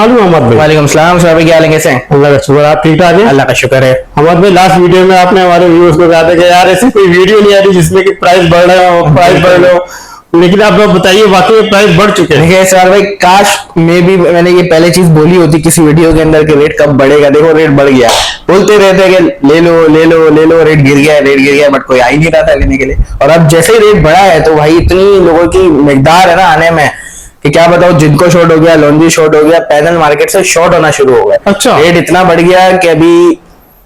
मोहम्मद भाई। वालेकुम सलाम सर, क्या हाल है, कैसे हैं? अल्लाह का शुक्र, आप ठीक ठाक हैं? अल्लाह का शुक्र है। मोहम्मद भाई, लास्ट वीडियो में आपने हमारे व्यूअर्स को कहा था कि यार ऐसी कोई वीडियो नहीं आ रही जिसमें कि प्राइस बढ़ रहा हो, प्राइस बढ़ रहा हो, लेकिन आप बताइए वाकई प्राइस बढ़ चुके हैं। देखिए सर भाई, काश मैंने ये पहले चीज बोली होती किसी वीडियो के अंदर कि रेट कब बढ़ेगा। देखो रेट बढ़ गया, बोलते रहते कि ले लो ले लो ले लो, रेट गिर गया रेट गिर गया, बट कोई आ ही नहीं रहा था लेने के लिए। और अब जैसे ही रेट बढ़ा है तो भाई इतनी लोगों की मिकदार है ना आने में कि क्या बताओ, जिनको शॉर्ट हो गया, लॉन्जी शॉर्ट हो गया, पैनल मार्केट से शॉर्ट होना शुरू हो गया। अच्छा। रेट इतना बढ़ गया कि अभी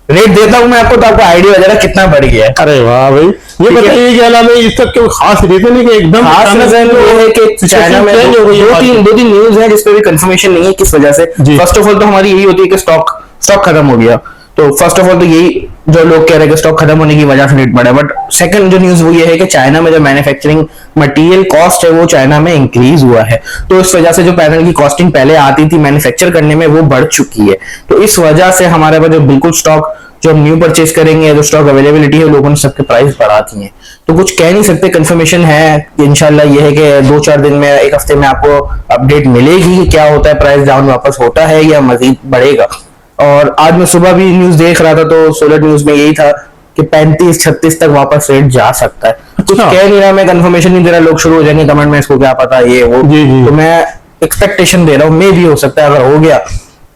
रेट देता हूं मैं आपको तो आपको आइडिया वगैरह कितना बढ़ गया है। अरे वाह भाई, ये बताइए कि अलावा इस तक कोई खास रीजन है कि एकदम खास रीजन ये है कि चाइना में दो तीन न्यूज है जिसपे भी कंफर्मेशन नहीं है किस वजह से। फर्स्ट ऑफ ऑल तो हमारी यही होती है कि स्टॉक खत्म हो गया, तो फर्स्ट ऑफ ऑल तो यही जो लोग कह रहे हैं कि स्टॉक खत्म होने की वजह से रेट बढ़ा। बट सेकंड जो न्यूज वो ये है कि चाइना में जो मैन्युफैक्चरिंग मटेरियल कॉस्ट है वो चाइना में इंक्रीज हुआ है, तो इस वजह से जो पैनल की कॉस्टिंग पहले आती थी मैन्युफैक्चर करने में वो बढ़ चुकी है। तो इस वजह से हमारे पास जो बिल्कुल स्टॉक जो हम न्यू परचेज करेंगे, जो स्टॉक अवेलेबिलिटी है, लोगों ने सबके प्राइस बढ़ाती हैं। तो कुछ कह नहीं सकते, कंफर्मेशन है इंशाल्लाह ये है कि 2-4 दिन में, एक हफ्ते में आपको अपडेट मिलेगी कि क्या होता है, प्राइस डाउन वापस होता है या मजीद बढ़ेगा। और आज मैं सुबह भी न्यूज देख रहा था तो सोलर न्यूज में यही था कि 35-36 तक वापस रेट जा सकता है। कुछ कह नहीं रहा, मैं कंफर्मेशन नहीं दे रहा, लोग शुरू हो जाएंगे कमेंट में इसको क्या पता ये वो। तो मैं एक्सपेक्टेशन दे रहा हूँ, मे भी हो सकता है, अगर हो गया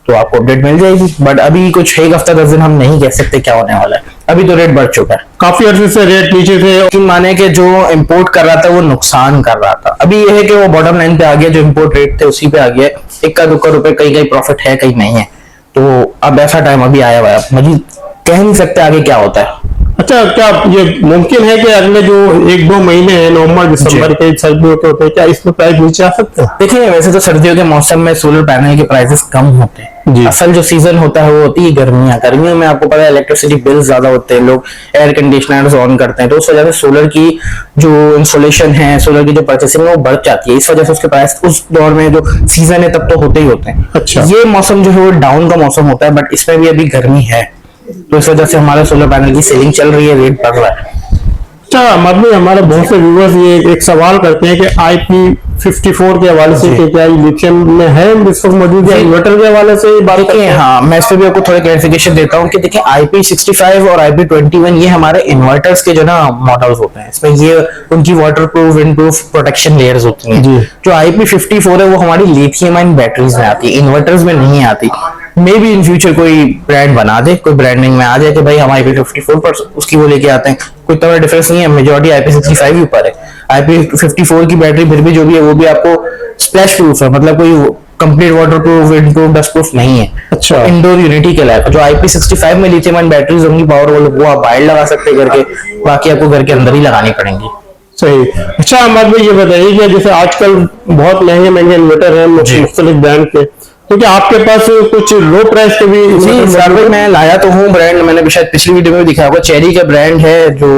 तो आपको अपडेट मिल जाएगी। बट अभी कुछ एक हफ्ता 10 दिन हम नहीं कह सकते क्या होने वाला है। अभी तो रेट बढ़ चुका है, काफी अरसे से रेट नीचे थे। माने कि जो इंपोर्ट कर रहा था वो नुकसान कर रहा था, अभी ये है कि वो बॉटम लाइन पे आ गया, जो इंपोर्ट रेट थे उसी पे आ गया। इक्का दुक्का रुपए कहीं प्रॉफिट है कहीं नहीं है, तो अब ऐसा टाइम अभी आया हुआ है, मुझे कह नहीं सकते आगे क्या होता है। अच्छा, क्या ये मुमकिन है कि अगले जो 1-2 महीने हैं, नवंबर दिसंबर के सर्दियों के होते हैं, क्या इसमें प्राइस नीचे आ सकते हैं? देखिए वैसे तो सर्दियों के मौसम में सोलर पैनल के प्राइसेस कम होते हैं। असल जो सीजन होता है वो होती है गर्मियों में आपको पता है इलेक्ट्रिसिटी बिल ज्यादा होते हैं, लोग एयर कंडीशनर्स ऑन करते हैं, तो उस वजह से सोलर की जो इंस्टॉलेशन है, सोलर की जो परचेसिंग है वो बढ़ जाती है। इस वजह से उसके प्राइस उस दौर में जो सीजन है तब तो होते ही होते हैं। अच्छा। ये मौसम जो है वो डाउन का मौसम होता है, बट इसमें भी अभी गर्मी है, तो इस वजह से हमारे सोलर पैनल की सेलिंग चल रही है, रेट बढ़ रहा है। अच्छा, मतलब हमारे बहुत से व्यूअर्स ये एक सवाल करते हैं कि IP54 के हवाले से कि क्या लिथियम में है इस वक्त मौजूद है, इन्वर्टर के हवाले से बात करते हैं? हाँ, मैं इस पे भी आपको थोड़ा क्लैरिफिकेशन देता हूँ कि देखिए IP65 और IP21 ये हमारे इन्वर्टर्स के जो ना मॉडल्स होते हैं, इसमें ये उनकी वाटरप्रूफ विंडप्रूफ प्रोटेक्शन लेयर्स होती हैं। जो IP54 है वो हमारी लिथियम आयन बैटरीज में आती है, इन्वर्टर्स में नहीं आती। मे बी इन फ्यूचर कोई ब्रांड बना दे, कोई ब्रांडिंग में आ जाए कि भाई हम IP54 पर उसकी वो लेके आते हैं, कोई तरह डिफरेंस नहीं है, मेजॉरिटी IP65 ही ऊपर है। IP54 की बैटरी फिर भी जो भी है वो भी आपको स्प्लैश प्रूफ है, मतलब कोई complete water proof, wind proof, dust proof नहीं है। अच्छा। इंडोर यूनिटी के लायक जो IP65 में लिथियम आयन बैटरीज होंगी पावर वो आप बाहर लगा सकते हैं घर के, बाकी आपको घर के अंदर ही लगानी पड़ेंगी। सही। अच्छा अहमद भाई, ये बताइए कि जैसे आजकल बहुत महंगे इन्वर्टर हैं मुख्तलिफ ब्रांड के, तो क्या आपके पास कुछ लो प्राइस के भी? जी मैं लाया तो हूँ ब्रांड, मैंने शायद पिछली वीडियो में भी दिखाया होगा, चेरी का ब्रांड है जो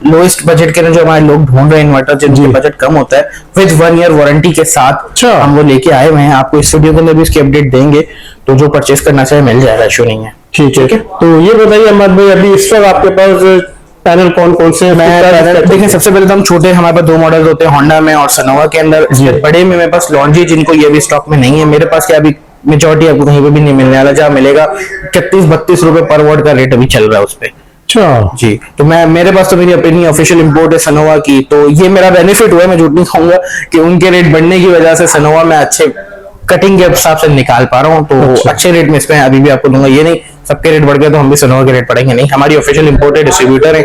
लोएस्ट बजट के जो हमारे लोग ढूंढ रहे हैं इन्वर्टर जिनके बजट कम होता है, विद 1 ईयर वारंटी के साथ हम वो लेके आए हुए हैं। आपको इस वीडियो के अंदर भी इसकी अपडेट देंगे, तो जो परचेस करना चाहे मिल जाएगा, इशू नहीं है। ठीक है। तो ये बताइए अहमद भाई, अभी इस वक्त आपके पास पैनल कौन से हैं? देखिए सबसे पहले तो हम छोटे, हमारे पास 2 मॉडल होते हैं, होंडा में और सनोवा के अंदर। बड़े में मेरे पास लॉन्जी, जिनको ये भी स्टॉक में नहीं है मेरे पास, क्या अभी मेजॉरिटी आपको कहीं पे भी नहीं मिलने वाला, जहाँ मिलेगा 31-32 रुपए पर वॉट का रेट अभी चल रहा है उस पे। अच्छा जी। तो मेरे पास तो मेरी अपनी ऑफिशियल इंपोर्ट है सनोवा की, तो ये मेरा बेनिफिट हुआ है, मैं झूठ नहीं कहूंगा कि उनके रेट बढ़ने की वजह से सनोवा में अच्छे कटिंग के हिसाब से निकाल पा रहा हूँ, तो अच्छे रेट में इसमें अभी भी आपको दूंगा। ये नहीं सबके रेट बढ़ गए तो हम भी सनोवा के रेट पड़ेंगे, नहीं, हमारी ऑफिशियल इंपोर्टेड डिस्ट्रीब्यूटर है,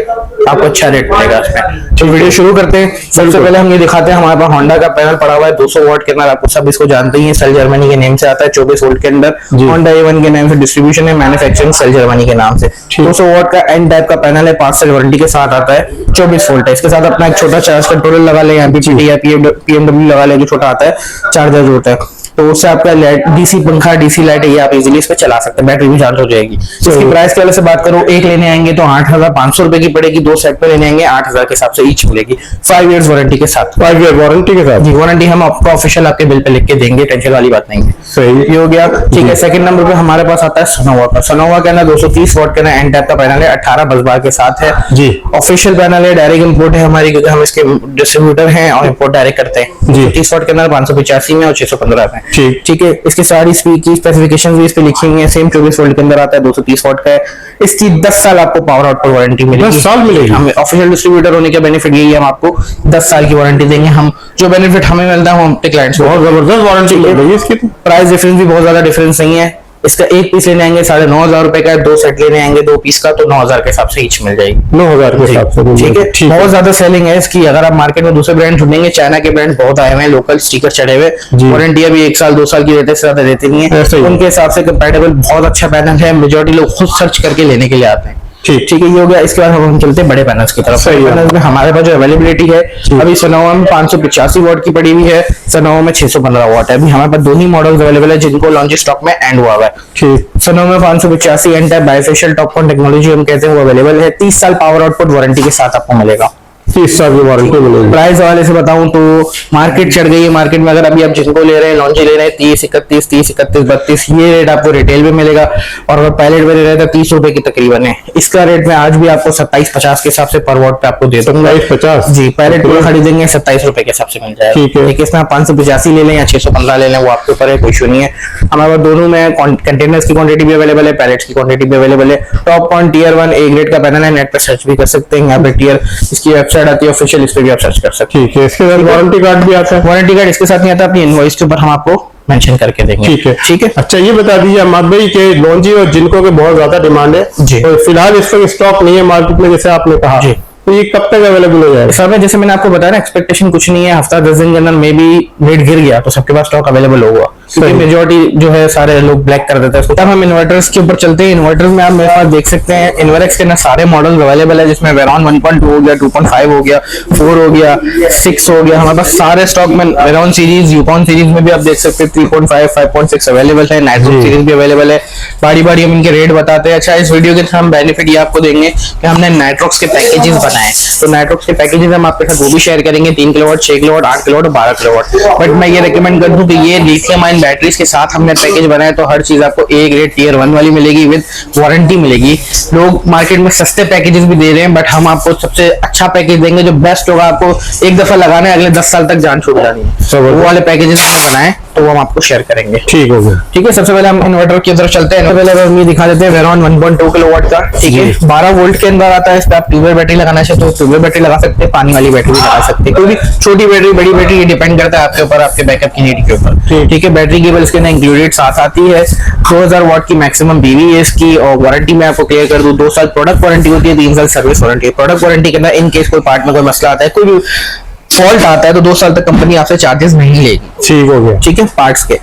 आपको अच्छा रेट मिलेगा इसमें। तो वीडियो शुरू करते हैं। सबसे पहले हम ये दिखाते हैं, हमारे पास होंडा का पैनल पड़ा हुआ है 200 वॉट के अंदर, आपको सब इसको जानते ही हैं, सेल जर्मनी के नेम से आता है, 24 वोल्ट के अंदर होंडा A1 के नाम से डिस्ट्रीब्यूशन है, मैन्युफैक्चरिंग सेल जर्मनी के नाम से। 200 वॉट का एन टाइप का पैनल है, 5 साल वारंटी के साथ आता है, 24 वोल्ट है। इसके साथ अपना एक छोटा चार्ज कंट्रोलर लगा ले, MPPT या PMW लगा ले, जो छोटा आता है चार्जर जो होता है, तो उससे आपका डीसी पंखा, डीसी लाइट है, ये आप इजीली इस पे चला सकते हैं, बैटरी भी चार्ज हो जाएगी। इसकी प्राइस के वाले से बात करूं, एक लेने आएंगे तो 8,500 रुपए की पड़ेगी, 2 सेट पे लेने आएंगे 8,000 के हिसाब से ईच मिलेगी, 5 इयर्स वारंटी के साथ। 5 ईयर वारंटी के साथ? जी, वारंटी हम आपको ऑफिशियल आपके बिल पे लिख के देंगे, टेंशन वाली बात नहीं है। सही, ये हो गया। ठीक है, सेकंड नंबर पे हमारे पास आता है सनोवा का। सनोवा के अंदर 230 वॉट के एन टाइप का पैनल है, 18 बस बार के साथ है जी। ऑफिशियल पैनल है, डायरेक्ट इंपोर्ट है हमारी, क्योंकि हम इसके डिस्ट्रीब्यूटर हैं और इंपोर्ट डायरेक्ट करते हैं जी। 30 वॉट के अंदर 585 में और 615 में। ठीक। ठीक है, इसकी सारी की स्पेसिफिकेशन भी इस पे लिखी हुई है। सेम 24 वोल्ट के अंदर आता है, 230 वॉट का है। इसकी 10 साल आपको पावर आउटपुट वारंटी मिलेगी। 10 साल मिलेगी? हमें ऑफिशियल डिस्ट्रीब्यूटर होने का बेनिफिट यही है, हम आपको 10 साल की वारंटी देंगे। हम जो बेनिफिट हमें मिलता है हम अपने क्लाइंट्स को, बहुत जबरदस्त वारंटी मिल रही है इसकी। प्राइस डिफरेंस भी बहुत ज्यादा डिफरेंस नहीं है। इसका एक पीस लेने आएंगे 9,500 रुपए का, 2 सेट लेने आएंगे 2 पीस का तो 9,000 के हिसाब से ईच मिल जाएगी। 9,000 के हिसाब से। ठीक है, बहुत ज्यादा सेलिंग है इसकी। अगर आप मार्केट में दूसरे ब्रांड ढूंढेंगे, चाइना के ब्रांड बहुत आए हुए हैं, लोकल स्टिकर चढ़े हुए, वारंटी अभी 1 साल 2 साल की देते, ज्यादा देते नहीं है। उनके हिसाब से कंपैटिबल बहुत अच्छा पैनल है। मेजोरिटी लोग खुद सर्च करके लेने के लिए आते हैं। ठीक है, ये हो गया। इसके बाद हम चलते हैं बड़े पैनल्स की तरफ। पैनल्स में हमारे पास जो अवेलेबिलिटी है, अभी सोनोवा में 585 वॉट की पड़ी हुई है, सोनोवा में 615 वॉट है। अभी हमारे पास दोनों मॉडल्स अवेलेबल है जिनको लॉन्च स्टॉक में एंड हुआ है। सोनोवा में 585 N type bifacial TOPCon technology हम कहते हैं वो अवेलेबल है। 30 साल पावर आउटपुट वारंटी के साथ आपको मिलेगा। 30 साल की वारंटी मिलेगी। प्राइस वाले से बताऊं तो मार्केट चढ़ गई है। मार्केट में अगर अभी आप जिनको ले रहे हैं, लॉन्ची ले रहे हैं 30, 31, 30, 31, 32, ये रेट आपको रिटेल में मिलेगा। और अगर पायलट में ले रहे हैं तो 30 रुपए की तकरीबन है। इसका रेट में आज भी आपको 27.50 के हिसाब से पर वॉट पे आपको दे दूंगा। 27.50 जी, पायलट में खरीदेंगे 27 रुपए के हिसाब से मिल जाएगा। ठीक है। इसमें आप 585 ले लें या 615 ले लें, वो आपके ऊपर है, कोई इशू नहीं है। हमारे पास दोनों में कंटेनर्स की क्वांटिटी भी अवेलेबल है, पैलेट्स की क्वांटिटी भी अवेलेबल है। टॉपकॉन टियर 1 ए ग्रेड का पैनल है, नेट पर सर्च भी कर सकते हैं। यहाँ पे टियर इसकी वेबसाइट आती है ऑफिशियल, इस पे भी आप सर्च कर सकते हैं। ठीक है, इसके साथ वारंटी कार्ड भी आता है। वारंटी कार्ड इसके साथ नहीं आता, अपनी इनवॉइस के ऊपर हम आपको मेंशन करके देंगे। ठीक है, ठीक है। अच्छा ये बता दीजिए अहमद भाई के लॉन्जी और जिनको के बहुत ज्यादा डिमांड है जी। तो फिलहाल इसका स्टॉक नहीं है मार्केट में, जैसे आपने कहा, जी। तो ये कब तक अवेलेबल हो जाएगा? सर में जैसे मैंने आपको बताया ना, एक्सपेक्टेशन कुछ नहीं है, हफ्ता 10 दिन के अंदर मे बी रेट गिर गया तो सबके पास स्टॉक अवेलेबल होगा, क्योंकि मेजोरिटी जो है सारे लोग ब्लैक कर देते हैं उसको। तब हम इन्वर्टर्स के ऊपर चलते हैं। इन्वर्टर्स में आप मेरे पास देख सकते हैं इन्वर्क्स के ना सारे मॉडल अवेलेबल है, जिसमें वेरॉन 1.2 हो गया, 2.5 हो गया, 4 हो गया, 6 हो गया। हमारे पास सारे स्टॉक में वेरॉन सीरीज, यूकॉन सीरीज में भी आप देख सकते हैं 3.5, 5.6 अवेलेबल है। नाइट्रो सीरीज भी अवेलेबल है। बारी बारी हम इनके रेट बताते हैं। अच्छा, इस वीडियो के हम बेनिफिट ये आपको देंगे कि हमने नाइट्रोक्स के पैकेजेस बनाए, तो नाइट्रोक्स के पैकेजेस हम आपके साथ वो भी शेयर करेंगे। 3 kilowatt, 6 kilowatt, 8 kilowatt, 12 kilowatt. But मैं ये रिकमेंड कर दूं कि ये लिथियम आयन बैटरीज के साथ हमने पैकेज बनाया, तो हर चीज आपको ए ग्रेड टियर 1 वाली मिलेगी, विद वारंटी मिलेगी। लोग मार्केट में सस्ते पैकेजेस भी दे रहे हैं, बट हम आपको सबसे अच्छा पैकेज देंगे जो बेस्ट होगा। आपको एक दफा लगाना है, अगले 10 साल तक जान छूट जानी है। वो वाले पैकेजेस हमने बनाए तो वो हम आपको शेयर करेंगे। ठीक है, ठीक है। सबसे पहले हम इन्वर्टर की तरफ चलते हैं। पहले हम ये दिखा देते हैं वेरॉन 1.2 किलोवाट का। ठीक है, 12 वोल्ट के अंदर आता है। इस पे आप ट्यूबवेल बैटरी लगाना चाहे तो ट्यूबवेल बैटरी लगा सकते हैं, पानी वाली बैटरी भी लगा सकते हैं, कोई भी छोटी बैटरी, बड़ी बैटरी, ये डिपेंड करता है आपके ऊपर, आपके बैकअप की नीड के ऊपर। ठीक है, बैटरी केबल इसके अंदर इंक्लूडेड साथ आती है। 2000 वॉट की मैक्सिमम पीवी है इसकी। और वारंटी में आपको क्लियर कर दूं, 2 साल प्रोडक्ट वारंटी होती है, 3 साल सर्विस वारंटी। प्रोडक्ट वारंटी के अंदर इन केस कोई पार्ट में कोई मसला आता है, कोई भी फॉल्ट आता है, तो 2 साल तक कंपनी आपसे चार्जेस नहीं लेगी। ठीक हो गया। ठीक है, पार्ट्स के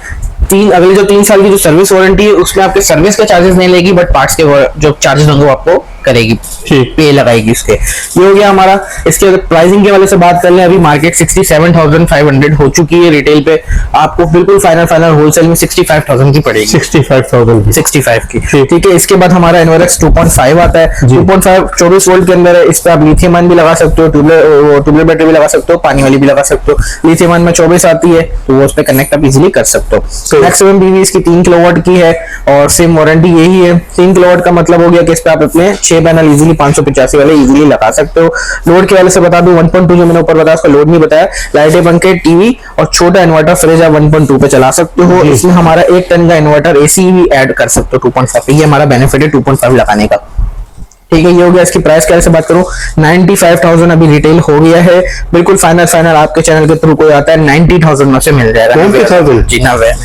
अगले जो 3 साल की जो सर्विस वारंटी है उसमें आपके सर्विस के चार्जेस नहीं लेगी, बट पार्ट्स के जो चार्जेस होंगे वो आपको करेगी, पे लगाएगी उसके। ये हो गया हमारा। इसके प्राइसिंग के वाले से बात कर लें, अभी मार्केट 67,500 हो चुकी है। रिटेल पे आपको बिल्कुल फाइनल होलसेल में 65,000 की पड़ेगी। 65 की। ठीक है, इसके बाद हमारा इन्वर्क्स 2.5 आता है। 2.5 24 वोल्ट के अंदर है। इस पे आप लिथियम आयन भी लगा सकते हो, ट्यूबवेल बैटरी भी लगा सकते हो, पानी वाली भी लगा सकते हो। लिथियम आयन में 24 आती है तो वो उस पे कनेक्ट आप इजीली कर सकते हो। मैक्सिमम पीवी इसकी 3 किलोवाट की है और सेम वारंटी यही है। 3 किलोवाट का मतलब हो गया कि इस पे आप अपने 6 पैनल इजीली 585 वाले इजीली लगा सकते हो। लोड के वाले से बता दूं, 1.2 जो मैंने ऊपर बताया उसका लोड नहीं बताया। लाइटें, पंखे, टीवी और छोटा इन्वर्टर फ्रिज आप 1.2 पे चला सकते हो। इसमें हमारा 1 टन का इन्वर्टर एसी भी ऐड कर सकते हो 2.5 पे। ये हमारा बेनिफिट है 2.5 लगाने का। ठीक है, ये हो गया। इसकी प्राइस कैसे बात करूं, 95,000 अभी रिटेल हो गया है। बिल्कुल फाइनल आपके चैनल के थ्रू कोई आता है 90,000 में से मिल जाएगा। 90,000 जी,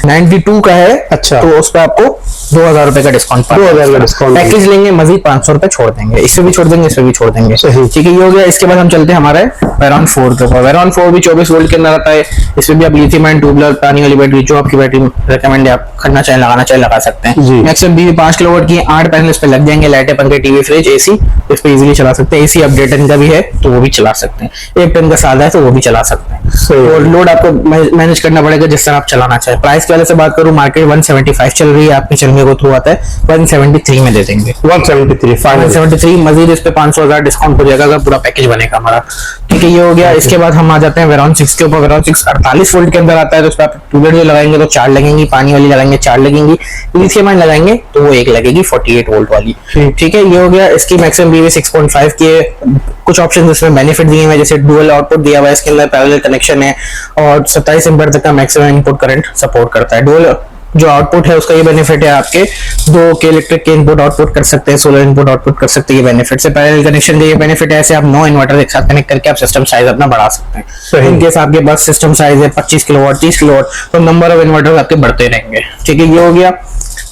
92 का है। अच्छा, तो उस पर आपको 2,000 रुपए का डिस्काउंट, 2,000 का डिस्काउंट पैकेज लेंगे, मजीद 500 रुपए छोड़ देंगे। इससे भी छोड़ देंगे, इससे भी छोड़ देंगे। ठीक है, ये हो गया। इसके बाद हम चलते हैं हमारे वेरॉन 4 के ऊपर। वेरॉन 4 भी 24 वोल्ट के अंदर आता है। इसमें भी आप लिथियम आयन, ट्यूबवेल, पानी वाली बैटरी, जो आपकी बैटरी रिकमेंड है आप करना चाहे, लगाना चाहे लगा सकते हैं। मैक्सिमम भी 5 किलोवाट की 8 पैनल इस पे लग जाएंगे। लाइटें, पंखे, टीवी, फ्रिज, एसी इस पे इजीली चला सकते हैं। एसी अपडेट टन का भी है तो वो भी चला सकते हैं। 1 टन का सादा है तो वो भी चला सकते हैं। और लोड आपको मैनेज करना पड़ेगा जिस तरह आप चलाना चाहे। प्राइस के वाले से बात करूं, मार्केट 175 चल रही है, आपके चलने को थ्रू आता है 173 में दे देंगे। 173 मजीद इस पे 500,000 डिस्काउंट हो जाएगा अगर पूरा पैकेज बनेगा हमारा। ठीक है, ये हो गया। इसके बाद हम आ जाते हैं वेरॉन 6 के ऊपर। वेरॉन 6 48 वोल्ट के अंदर आता है, तो उसका ट्यूबलाइट जो लगाएंगे तो 4 लगेंगी, पानी वाली लगाएंगे 4 लगेंगी, लिथियम लगाएंगे तो वो 1 लगेगी 48 वोल्ट वाली। ठीक है, ये हो गया। इसकी मैक्सिमम बीवी 6.5 की है। कुछ ऑप्शन इसमें बेनिफिट दिए हुए हैं, जैसे डुअल आउटपुट दिया हुआ है, इसके अंदर पैरेलल कनेक्शन है और 27 एम्पीयर तक का मैक्सिमम इनपुट करंट सपोर्ट करता है। डुअल जो आउटपुट है उसका ये बेनिफिट है, आपके 2 के इलेक्ट्रिक के इनपुट आउटपुट कर सकते हैं, सोलर इनपुट आउटपुट कर सकते हैं, ये बेनिफिट से। पैरेलल कनेक्शन का ये बेनिफिट है, ऐसे आप 9 इन्वर्टर एक साथ कनेक्ट करके आप सिस्टम साइज अपना बढ़ा सकते हैं। इन केस आपके पास सिस्टम साइज है 25 किलोवाट 30 किलोवाट, तो नंबर ऑफ इन्वर्टर आपके बढ़ते रहेंगे। ठीक है, ये हो गया।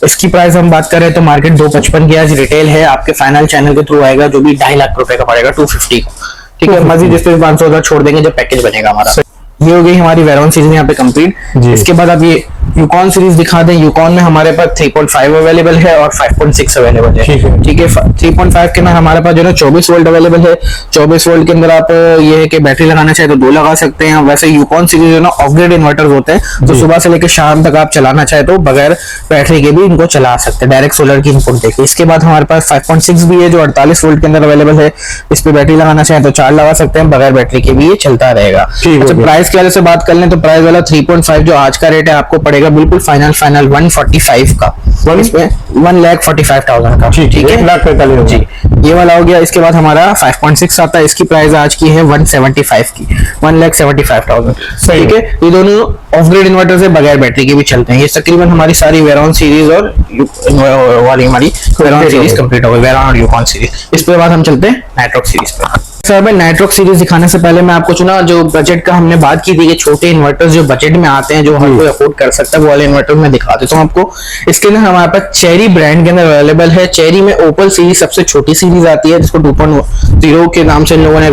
इसकी प्राइस हम बात करें तो मार्केट 255 की आज रिटेल है, आपके फाइनल चैनल के थ्रू आएगा जो भी 2.5 लाख रुपए का पड़ेगा 250 का। ठीक है, मजीद इस पे 500 छोड़ देंगे जब पैकेज बनेगा हमारा। ये हो गई हमारी वेरॉन सीरीज यहाँ पे कंप्लीट। इसके बाद अब ये यूकॉन सीरीज दिखा दें। यूकॉन में हमारे पास 3.5 अवेलेबल है और 5.6 अवेलेबल है। ठीक है, 3.5 के अंदर हमारे पास जो है 24 वोल्ट अवेलेबल है। 24 वोल्ट के अंदर आप ये है कि बैटरी लगाना चाहे तो 2 लगा सकते हैं। वैसे यूकॉन सीरीज जो ना ऑफ ग्रिड इन्वर्टर होते हैं, तो सुबह से लेकर शाम तक आप चलाना चाहे तो बगैर बैटरी के भी इनको चला सकते हैं, डायरेक्ट सोलर की इनपुट देके। इसके बाद हमारे पास 5.6 भी है जो 48 वोल्ट के अंदर अवेलेबल है। इस पे बैटरी लगाना चाहे तो 4 लगा सकते हैं, बगैर बैटरी के भी ये चलता रहेगा। अच्छा, प्राइस के वाले से बात कर लें तो प्राइस वाला 3.5 जो आज का रेट है आपको पड़ेगा बिल्कुल फाइनल 145 का, इसमें 1,45,000 का। ठीक है, 1,45,000 जी, ये वाला हो गया। इसके बाद हमारा 5.6 आता है, इसकी प्राइस आज की है 175 की, 1,75,000। ठीक है, ये दोनों ऑफ ग्रिड इन्वर्टर से बगैर बैटरी के भी चलते हैं। ये तकरीबन हमारी सारी वेरॉन सीरीज और वाली हमारी वेरॉन सीरीज कंप्लीट हो गई, वेरॉन और यूकॉन सीरीज। इसके बाद हम चलते हैं नाइट्रॉक्स सीरीज पे। सर मैं नाइट्रॉक्स सीरीज दिखाने से पहले मैं आपको चुना जो बजट का हमने बात की थी कि छोटे इन्वर्टर्स जो बजट में आते हैं जो हर कोई अफोर्ड कर सकता है, वो वाले इन्वर्टर में दिखा देता हूं आपको। इसके अंदर हमारे पास चेरी ब्रांड के अंदर अवेलेबल है। चेरी में ओपल सीरीज सबसे छोटी सीरीज आती है, जिसको 2.0 के नाम से इन लोगों ने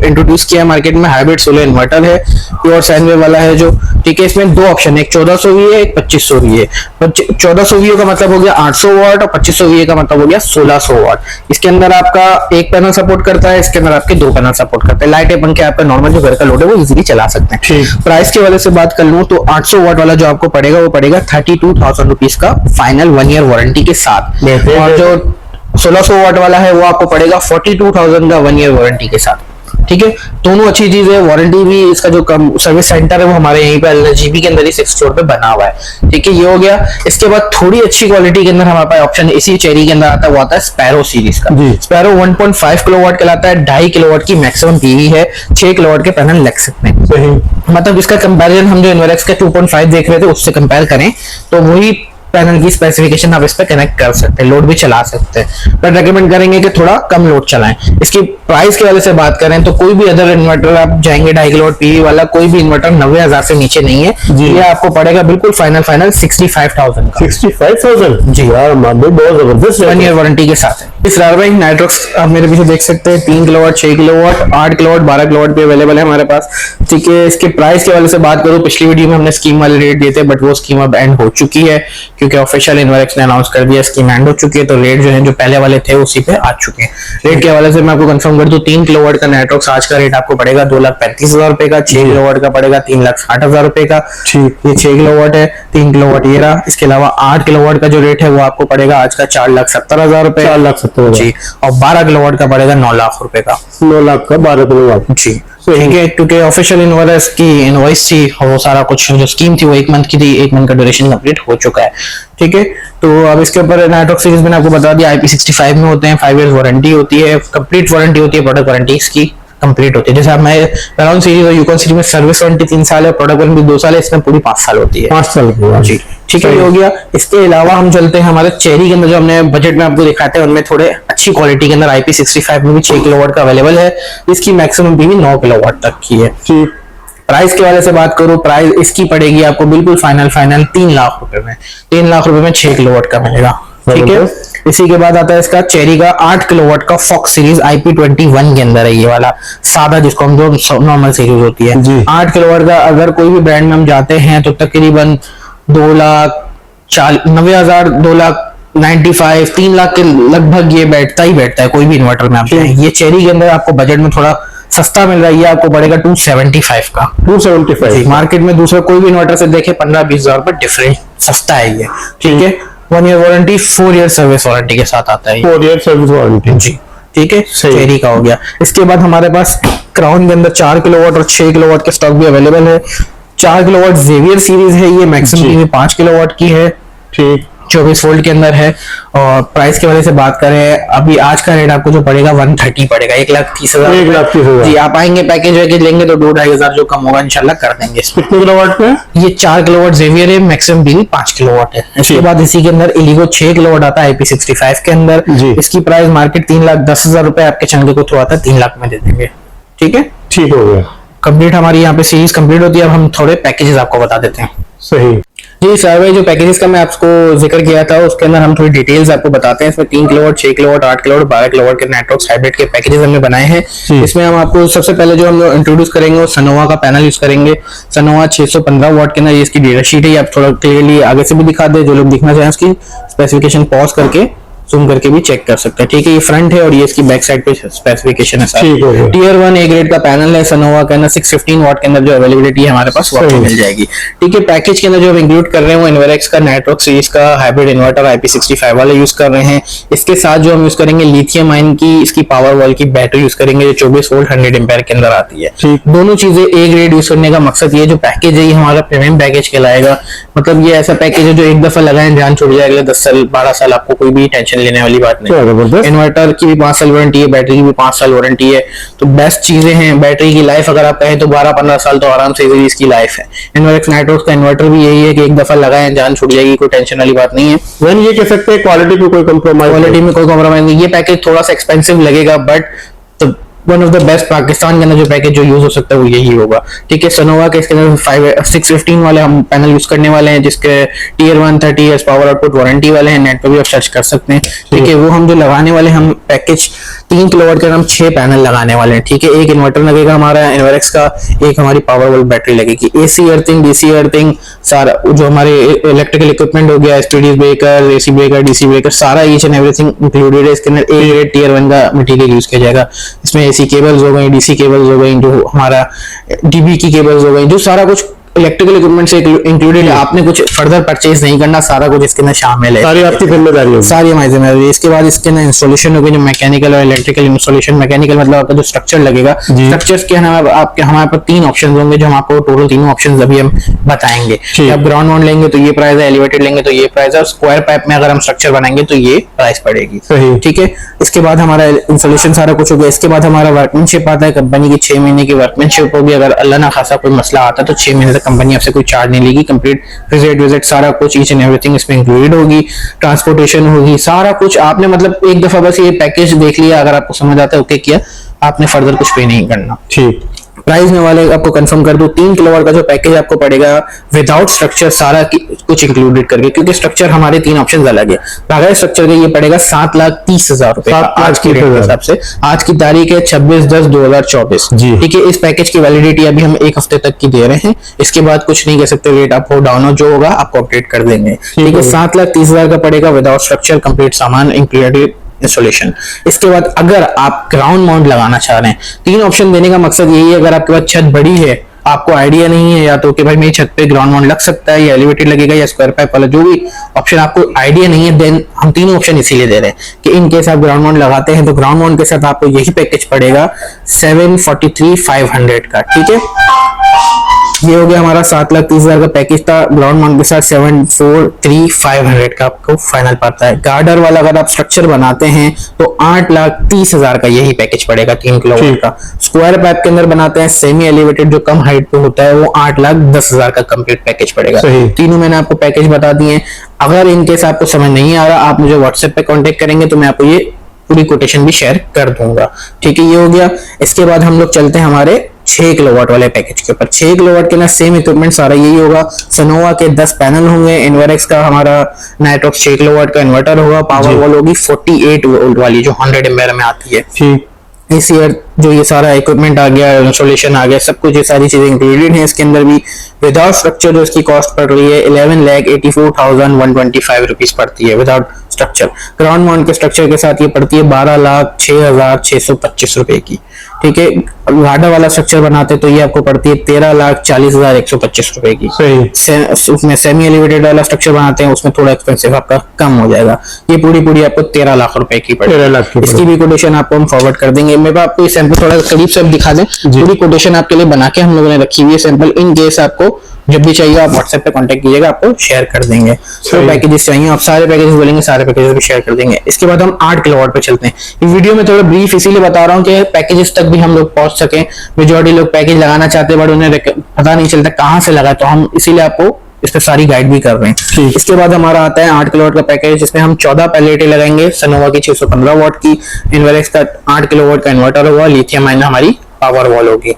इंट्रोड्यूस किया है मार्केट में। हाइब्रिड सोलर इन्वर्टर है, प्योर साइन वेव वाला है जो। ठीक है, इसमें 2 ऑप्शन है, एक 1400 वी है, एक 2500 वी है। 1400 वी का मतलब हो गया 800 वाट और 2500 वी का मतलब हो गया 1600 वाट। इसके अंदर आपका एक पैनल सपोर्ट करता है, इसके अंदर आपके 2 पैनल सपोर्ट करते हैं। लाइट पंखे आपका नॉर्मल जो घर का लोड है वो इजीली चला सकते हैं। प्राइस के वाले से बात कर लूं तो 800 वाट वाला जो आपको पड़ेगा वो पड़ेगा 32,000 रुपीज का फाइनल 1 ईयर वारंटी के साथ, और जो 1600 वाट वाला है वो आपको पड़ेगा 42,000 का 1 ईयर वारंटी के साथ। ठीक है, दोनों अच्छी चीज है। वारंटी भी इसका जो सर्विस सेंटर है वो हमारे यहीं पे एलजीबी के अंदर ही 6th फ्लोर पे बना हुआ है। ठीक है, ये हो गया। इसके बाद थोड़ी अच्छी क्वालिटी के अंदर हमारे पास ऑप्शन इसी चेरी के अंदर आता है, वो आता है स्पैरो सीरीज का। स्पैरो 1.5 किलोवाट कहलाता है, 2.5 किलोवाट की मैक्सिमम पीवी है, 6 किलोवाट के पैनल लग सकते हैं। मतलब इसका कंपैरिजन हम जो इन्वर्क्स का 2.5 देख रहे थे उससे कंपेयर करें तो वही पैनल की स्पेसिफिकेशन आप इस पे कनेक्ट कर सकते हैं, लोड भी चला सकते हैं, पर रेकमेंड करेंगे कि थोड़ा कम लोड चलाएं। इसकी प्राइस के वाले से बात करें तो कोई भी अदर इन्वर्टर आप जाएंगे 2.5 किलोवाट पीवी वाला, कोई भी इन्वर्टर 90,000 से नीचे नहीं है। ये आपको पड़ेगा बिल्कुल फाइनल 65,000 का। 65,000 जी यार, बहुत जबरदस्त 1 ईयर वारंटी के साथ है। इस रारबाई नाइट्रॉक्स आप मेरे पीछे देख सकते हैं, 3 किलोवाट 6 किलोवाट 8 किलोवाट 12 किलोवाट पे अवेलेबल है हमारे पास। ठीक है, इसके प्राइस के वाले से बात करूं, पिछली वीडियो में हमने स्कीम वाले रेट दिए थे, बट वो स्कीम अब एंड हो चुकी है क्योंकि ऑफिशियल इन्वर्क्स ने अनाउंस कर दिया स्कीम एंड हो चुकी है, तो रेट जो है जो पहले वाले थे उसी पे आ चुके हैं। रेट के हवाले से मैं आपको कंफर्म कर दूं, 3 किलोवाट का नाइट्रॉक्स आज का रेट आपको पड़ेगा 2,35,000 रुपए का, 6 किलोवाट का पड़ेगा 3,60,000 रुपए का। ये 6 किलोवाट है, 3 किलोवाट ये रहा। इसके अलावा 8 किलोवाट का जो रेट है वो आपको पड़ेगा आज का 4,70,000 रुपए, 4,70,000 जी, और 12 किलोवाट का पड़ेगा 9 लाख रुपए का। 9 लाख का 12 किलोवाट जी। ठीक है, क्योंकि ऑफिशियल इन्वर्टर्स की इनवॉइस थी और वो सारा कुछ जो स्कीम थी वो 1 मंथ की थी, 1 मंथ का ड्यूरेशन कंप्लीट हो चुका है। ठीक है, तो अब इसके ऊपर नाइट्रॉक्स सीरीज मैंने आपको बता दिया IP65 में होते हैं, 5 इयर्स वारंटी होती है, कंप्लीट वारंटी होती है, प्रोडक्ट वारंटी इसकी कंप्लीट होती है। जैसे अब मैं वेरॉन सीरीज और यूकॉन सीरीज में सर्विस वारंटी 3 साल है, प्रोडक्ट वारंटी 2 साल है, इसमें पूरी 5 साल होती है। 5 साल जी। ठीक है, ये हो गया। इसके अलावा हम चलते हैं हमारे चेरी के अंदर, जो हमने बजट में आपको दिखाते हैं उनमें थोड़े अच्छी क्वालिटी के अंदर IP65 में भी 6 किलोवाट का अवेलेबल है। इसकी मैक्सिमम पीवी 9 किलोवाट तक की है। प्राइस के वाले से बात करूं, प्राइस इसकी पड़ेगी आपको बिल्कुल फाइनल 3 लाख रुपए में। 3 लाख रुपए में 6 किलोवाट का मिलेगा। ठीक है, इसी के बाद आता है इसका चेरी का 8 किलोवाट का फॉक्स सीरीज IP21 के अंदर है, ये वाला सादा जिसको हम जो नॉर्मल सीरीज होती है। 8 किलोवाट का अगर कोई भी ब्रांड में हम जाते हैं तो तकरीबन 2,90,000, 2,95,000, 3 लाख के लगभग ये बैठता है कोई भी इन्वर्टर में आप जाएं। ये चेरी के अंदर आपको बजट में थोड़ा सस्ता मिल रहा है, ये आपको पड़ेगा 275 का। 275 मार्केट में दूसरा कोई भी इन्वर्टर से देखे 15-20,000 रुपए डिफरेंस, सस्ता है ये। ठीक है, 1 year warranty, 4 year service warranty के साथ आता है। 4 ईयर सर्विस वारंटी जी। ठीक है, चेरी का हो गया। इसके बाद हमारे पास क्राउन के अंदर 4 किलोवाट और 6 किलोवाट के स्टॉक भी अवेलेबल है। 4 किलोवाट जेवियर सीरीज है, ये मैक्सिमम में 5 किलोवाट की है, ठीक, 24 वोल्ट के अंदर है। और प्राइस के वजह से बात करें, अभी आज का रेट आपको जो पड़ेगा 130 पड़ेगा, 1,30,000। 1,30,000 जी। आप आएंगे पैकेज लेंगे तो 2-2,500 जो कम होगा इंशाल्लाह कर देंगे। कितने किलोवाट का? ये 4 किलोवाट जेवियर है, मैक्सिमम बिल 5 किलोवाट है। इसके बाद इसी के अंदर इलिगो 6 किलोवाट आता है IP65 के अंदर। इसकी प्राइस मार्केट 3,10,000 रुपए आपके चैनल के थ्रू आता है, 3 लाख में दे देंगे। ठीक है, ठीक हो गया। कंप्लीट हमारी यहाँ पे सीरीज कंप्लीट होती है। अब हम थोड़े पैकेजेस आपको बता देते हैं। सही जी सर, जो पैकेजेस का मैं आपको जिक्र किया था उसके अंदर हम थोड़ी डिटेल्स आपको बताते हैं। इसमें 3 किलोवाट, 6 किलोवाट, 8 किलोवाट, 12 किलोवाट के नेटवर्क्स हाइब्रिड के पैकेजेस हमने बनाए हैं। इसमें हम आपको सबसे पहले जो हम इंट्रोड्यूस करेंगे वो सनोवा का पैनल यूज करेंगे। सनोवा 615 वाट के अंदर ये इसकी डेटा शीट है, आप थोड़ा क्लियरली आगे से भी दिखा दे, जो लोग दिखना चाहें उसकी स्पेसिफिकेशन पॉज करके जूम करके भी चेक कर सकते हैं। ठीक है, ये फ्रंट है और ये इसकी बैक साइड पे स्पेसिफिकेशन है सर। टियर 1 ए ग्रेड का पैनल है सनोवा के अंदर। 615 वाट के अंदर जो अवेलेबिलिटी है हमारे पास वो आपको मिल जाएगी। ठीक है, पैकेज के अंदर जो हम इंक्लूड कर रहे हैं वो इन्वर्क्स का नेटवर्क सीरीज का हाइब्रिड इन्वर्टर IP65 वाला यूज कर रहे हैं। इसके साथ जो हम यूज करेंगे लिथियम आयन की इसकी पावर वॉल की बैटरी यूज करेंगे जो 24 वोल्ट 100 एम्पीयर के अंदर आती है। दोनों चीजें ए ग्रेड यूज करने का मकसद ये जो पैकेज है ये हमारा प्रीमियम पैकेज कहलाएगा। मतलब ये ऐसा पैकेज है जो एक दफा लगाएं जान छूट जाएगा, 10 साल 12 साल आपको कोई भी टेंशन लेने वाली बात नहीं। इन्वर्टर की भी 5 साल वारंटी है, बैटरी की भी 5 साल वारंटी है, तो बेस्ट चीजें हैं। बैटरी की लाइफ अगर आप कहें तो 12-15 साल तो आराम से इसकी लाइफ है। इन्वर्क्स नेटवर्क्स का इन्वर्टर भी यही है कि एक दफा लगाएं जान छूट जाएगी, कोई टेंशन वाली बात नहीं है। ये कह सकते हैं क्वालिटी में कोई कंप्रोमाइज, क्वालिटी में कोई कॉम्प्रोमाइज नहीं। ये पैकेज थोड़ा सा एक्सपेंसिव लगेगा but one of the best Pakistan के अंदर जो पैकेज जो यूज हो सकता है वो यही होगा। ठीक है, सनोवा के इसके अंदर 615 वाले हम पैनल यूज करने वाले हैं जिसके टियर 1 30 पावर आउटपुट वारंटी वाले हैं। नेट पर भी आप सर्च कर सकते हैं। ठीक है, वो हम जो लगाने वाले हम पैकेज 3 किलोवाट के हम 6 पैनल लगाने वाले हैं। ठीक है, एक इन्वर्टर लगेगा हमारा इन्वर्क्स का, एक हमारी पावर वोल्ट बैटरी लगेगी। AC अर्थिंग, DC अर्थिंग, सारा जो हमारे इलेक्ट्रिकल इक्विपमेंट हो गया, STD breaker, AC breaker, DC breaker, सारा ईच एंड एवरीथिंग इंक्लूडेड है। इसके अंदर A ग्रेड टियर 1 का मटेरियल यूज किया जाएगा। इसमें AC केबल्स हो गई, DC केबल्स हो गई, जो हमारा DB की केबल्स हो गई, जो सारा कुछ इलेक्ट्रिकल इक्विपमेंट से इंक्लूडेड है। आपने कुछ फर्दर परचेज नहीं करना, सारा कुछ इसके अंदर शामिल है, सारी आपकी जिम्मेदारी है, सारी हमारी जिम्मेदारी है। इसके बाद इसके अंदर इंस्टॉलेशन होगी जो मैकेनिकल और इलेक्ट्रिकल इंस्टॉलेशन। मैकेनिकल मतलब आपका जो स्ट्रक्चर लगेगा, स्ट्रक्चर्स के आपके हमारे पास 3 ऑप्शन होंगे जो हम आपको टोटल तीनों ऑप्शन अभी हम बताएंगे। आप ग्राउंड माउंट लेंगे तो ये प्राइस है, एलिवेटेड लेंगे तो ये प्राइस है, और स्क्वायर पाइप में अगर हम स्ट्रक्चर बनाएंगे तो ये प्राइस पड़ेगी। ठीक है, इसके बाद हमारा इंस्टॉलेशन सारा कुछ हो गया। इसके बाद हमारा वर्कमैनशिप आता है, कंपनी की 6 महीने की वर्कमैनशिप होगी। अगर अल्लाह ना खासा कोई मसला आता है तो 6 महीने तक कंपनी आपसे कोई चार्ज नहीं लेगी। कंप्लीट विजिट सारा कुछ ईच एंड एवरीथिंग इसमें इंक्लूडेड होगी। ट्रांसपोर्टेशन होगी, सारा कुछ आपने मतलब एक दफा बस ये पैकेज देख लिया, अगर आपको समझ आता है ओके किया, आपने फर्दर कुछ पे नहीं करना। ठीक, प्राइस में वाले आपको कंफर्म कर दूं, 3 किलोवाट का जो पैकेज आपको पड़ेगा विदाउट स्ट्रक्चर सारा कुछ इंक्लूडेड करके, क्योंकि स्ट्रक्चर हमारे 3 ऑप्शन अलग है। बगैर स्ट्रक्चर के ये पड़ेगा 7,30,000 रुपए आज की रेट के हिसाब से। आज की तारीख है 26/10/2024। ठीक है, इस पैकेज की वैलिडिटी अभी हम 1 हफ्ते तक की दे रहे हैं। इसके बाद कुछ नहीं कह सकते, रेट अप हो डाउन हो, जो होगा आपको अपडेट कर देंगे। ठीक है, 7,30,000 का पड़ेगा विदाउट स्ट्रक्चर, कंप्लीट सामान इंक्लूडेड इंस्टॉलेशन। इसके बाद अगर आप ग्राउंड माउंट लगाना चाह रहे हैं, 3 ऑप्शन देने का मकसद यही है। अगर आपके पास छत बड़ी है, आपको आइडिया नहीं है या तो कि भाई मेरी छत पे ग्राउंड माउंट लग सकता है या एलिवेटेड लगेगा या स्क्वायर पाइप वाला, जो भी ऑप्शन आपको आइडिया नहीं है, देन हम तीनों ऑप्शन इसीलिए दे रहे हैं कि इन केस आप ग्राउंड माउंट लगाते हैं तो ग्राउंड माउंट के साथ आपको यही पैकेज पड़ेगा 743,500 का। ठीक है, ये हो गया हमारा 7,30,000 का पैकेज था। ग्राउंड माउंट के साथ 743,500 का आपको फाइनल पड़ता है। गार्डर वाला अगर आप स्ट्रक्चर बनाते हैं तो 8,30,000 का यही पैकेज पड़ेगा 3 किलोवाट का। स्क्वायर पाइप के अंदर बनाते हैं सेमी एलिवेटेड जो कम हाइट पे होता है वो 8,10,000 का कंप्लीट पैकेज पड़ेगा। तीनों मैंने आपको पैकेज बता दिए। अगर इनकेस आपको समझ नहीं आ रहा, आप मुझे व्हाट्सएप पे कांटेक्ट करेंगे तो मैं आपको ये पूरी कोटेशन भी शेयर कर दूंगा। ठीक है, ये हो गया। इसके बाद हम लोग चलते हैं हमारे 6 किलोवाट वाले पैकेज के ऊपर। 6 किलोवाट के ना सेम इक्विपमेंट सारा यही होगा। सनोवा के 10 पैनल होंगे। इन्वर्क्स का हमारा नाइट्रोक्स 6 किलोवाट का इन्वर्टर होगा। पावर वॉल होगी 48 वोल्ट वाली जो 100 एम्पीयर में आती है। ठीक, AC जो ये सारा इक्विपमेंट आ गया, इंस्टॉलेशन आ गया, सब कुछ ये सारी चीजें इंक्लूडेड हैं इसके अंदर भी। विदाउट स्ट्रक्चर जो इसकी कॉस्ट पड़ रही है 11,84,125 रुपीज पड़ती है विदाउट स्ट्रक्चर। ग्राउंड माउंट के स्ट्रक्चर के साथ ये पड़ती है 12,06,625 रुपए की। ठीक है, गार्डर वाला स्ट्रक्चर बनाते तो ये आपको पड़ती है 13,40,125 रुपए की। उसमें सेमी एलिवेटेड वाला स्ट्रक्चर बनाते हैं उसमें थोड़ा एक्सपेंसिव आपका कम हो जाएगा। ये पूरी आपको 13 लाख रुपए की पड़ेगी। इसकी भी कोटेशन आपको हम फॉरवर्ड कर देंगे। मैं आपको ये सैंपल थोड़ा करीब से दिखा दें, पूरी कोटेशन आपके लिए बना के हम लोगों ने रखी हुई है सैंपल। इन केस आपको जब भी चाहिए आप व्हाट्सएप पे कांटेक्ट कीजिएगा, आपको शेयर कर देंगे। तो पैकेजेस चाहिए आप सारे पैकेजेस बोलेंगे, सारे पैकेजेस भी शेयर कर देंगे। इसके बाद हम 8 किलोवाट पे चलते हैं। इस वीडियो में थोड़ा ब्रीफ इसीलिए बता रहा हूँ कि पैकेजेस तक भी हम लोग पहुंच सकें। मेजॉरिटी लोग पैकेज लगाना चाहते हैं बट उन्हें पता नहीं चलता कहाँ से लगा, तो हम इसीलिए आपको इस पे सारी गाइड भी कर रहे हैं। इसके बाद हमारा आता है 8 किलोवाट का पैकेज, जिसमें हम 14 पैलेटें लगाएंगे। सनोवा की 615 वाट की, इन्वर्क्स का 8 किलोवाट का इन्वर्टर होगा, लिथियम आयन हमारी पावर वॉल होगी।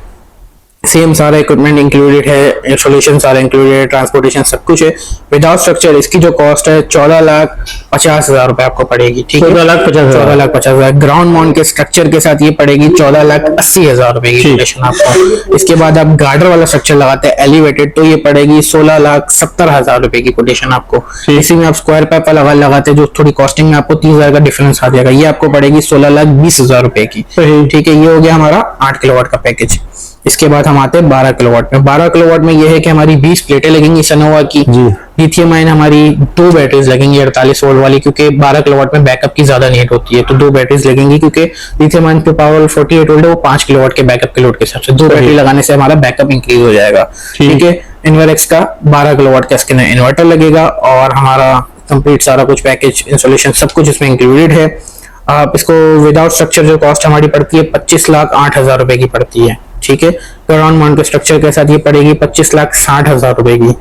सेम सारा इक्विपमेंट इंक्लूडेड है, इंस्टॉलेशन सारा इंक्लूडेड है, ट्रांसपोर्टेशन सब कुछ है विदाउट स्ट्रक्चर। इसकी जो कॉस्ट है 14,50,000 रुपए आपको पड़ेगी। ठीक है, 14,50,000। ग्राउंड माउंट के स्ट्रक्चर के साथ ये पड़ेगी 14,80,000 रुपए की कोटेशन आपको। इसके बाद आप गार्डर वाला स्ट्रक्चर लगाते हैं एलिवेटेड तो ये पड़ेगी 16,70,000 रुपए की कोटेशन आपको। इसी में आप स्क्वायर पाइप वाला लगाते हैं जो थोड़ी कॉस्टिंग में आपको 30,000 का डिफरेंस आ जाएगा, ये आपको पड़ेगी 16,20,000 रुपए की। ठीक है, ये हो गया हमारा 8 किलोवाट का पैकेज। इसके बाद हम आते हैं 12 किलोवाट में। 12 किलोवाट में ये है कि हमारी 20 प्लेटें लगेंगी सनोवा की। लिथियम आयन हमारी 2 बैटरीज लगेंगी 48 वोल्ट वाली, क्योंकि 12 किलोवाट में बैकअप की ज्यादा नीड होती है तो 2 बैटरीज लगेंगी, क्योंकि लिथियम आयन की पावर 48 वोल्ट है, वो 5 किलोवाट के बैकअप के लोड के हिसाब से 2 बैटरी लगाने से हमारा बैकअप इंक्रीज हो जाएगा। ठीक है, इन्वर्क्स का 12 किलोवाट का इसके अंदर इन्वर्टर लगेगा और हमारा कंप्लीट सारा कुछ पैकेज इंस्टॉलेशन सब कुछ इसमें इंक्लूडेड है। आप इसको विदाउट स्ट्रक्चर जो कॉस्ट हमारी पड़ती है 25,08,000 रुपए की पड़ती है। ठीक है, ग्राउंड माउंट के स्ट्रक्चर के साथ ये पड़ेगी 25,60,000 रुपए की।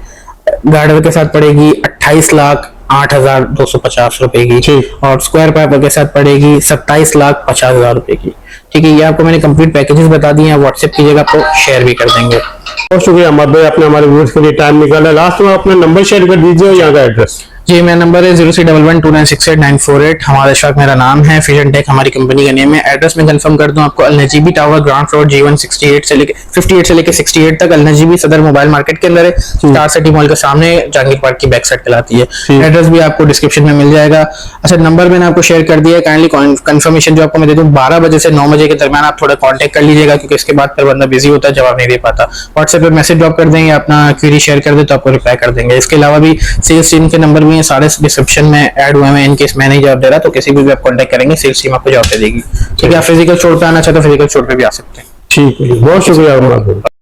गार्डर के साथ पड़ेगी 28,08,250 रुपए की और स्क्वायर पाइप के साथ पड़ेगी 27,50,000 रुपए की। ठीक है, ये आपको मैंने कंप्लीट पैकेजेस बता दिए हैं, व्हाट्सएप कीजिएगा, आपको शेयर भी कर देंगे। बहुत शुक्रिया अहमद भाई, आपने हमारे व्यूअर्स के लिए टाइम निकाला। लास्ट में अपना नंबर शेयर कर दीजिए और यहाँ का एड्रेस। जी, मेरा नंबर है 03112968,948। हमारा शॉप मेरा नाम है, फ्यूजन टेक हमारी कंपनी का नेम है। एड्रेस में कंफर्म कर दूं आपको, अल-नजीबी टावर ग्राउंड फ्लोर G1 58 से लेके 68 तक। अल-नजीबी सदर मोबाइल मार्केट के अंदर है, स्टार सिटी मॉल के सामने, जहांगीर पार्क की बैक साइड कहलाती है। एड्रेस भी आपको डिस्क्रिप्शन में मिल जाएगा। अच्छा, नंबर मैंने आपको शेयर कर दिया है, काइंडली कंफर्मेशन जो आपको मैं दे दूं 12 बजे से 9 बजे के दरमियान आप थोड़ा कॉन्टेक्ट कर लीजिएगा, क्योंकि इसके बाद फिर बंदा बिजी होता है, जवाब नहीं दे पाता। व्हाट्सएप पे मैसेज ड्रॉप कर देंगे, अपना क्वेरी शेयर कर दे तो आपको रिप्लाई कर देंगे। इसके अलावा भी सेल्स टीम के नंबर भी हैं, सारे डिस्क्रिप्शन में ऐड हुए हैं। इनकेस मैं नहीं जवाब दे रहा तो किसी भी आप कांटेक्ट करेंगे, सेल्स टीम आपको जवाब दे देगी। ठीक है, आप फिजिकल स्टोर पे आना चाहते हो फिजिकल स्टोर पे भी आ सकते हैं। ठीक है, बहुत शुक्रिया।